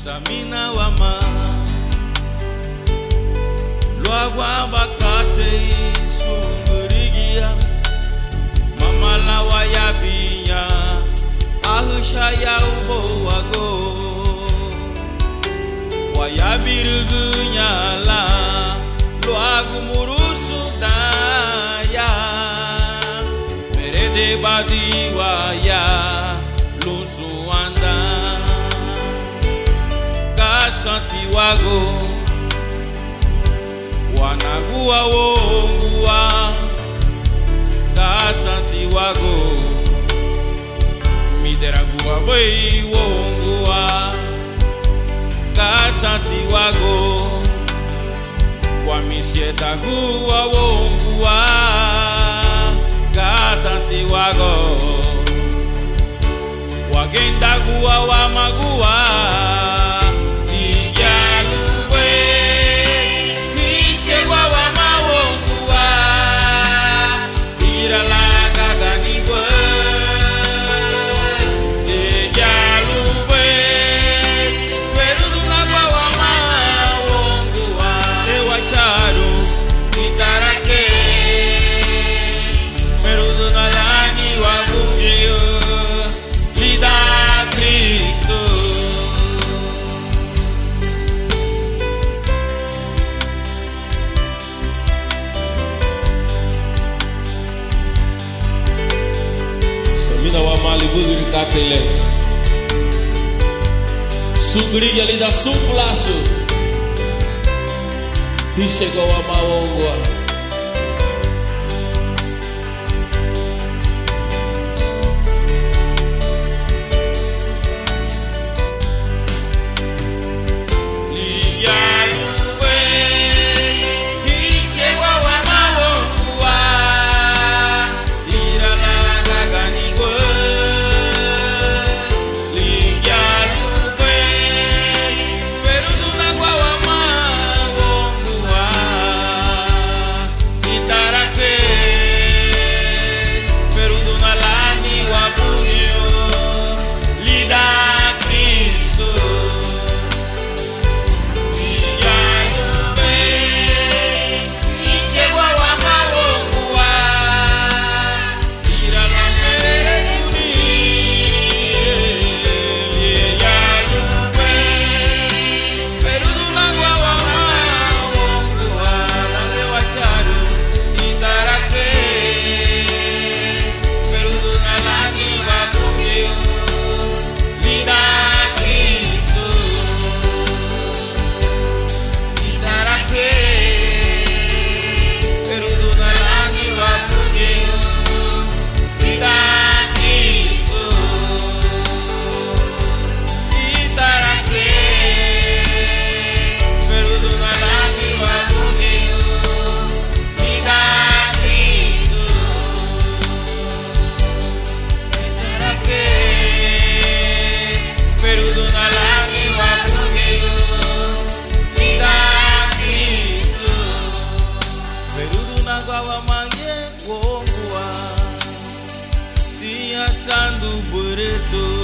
Samina wama Luagwa bakate sungurigia Mamala wayabinya Ahusha ya ubo wago Wayabirugunya la Luagu murusu daya Merede badi waya Lunsu anda Santiago Wanagua wongua Da Santiago Mideragua bei wongua Da Santiago Wamisietagua wongua Da Santiago Wagendagua wamagua Liburi kapele Sugri ali da suflaço E chegou a maongua Sandu Burito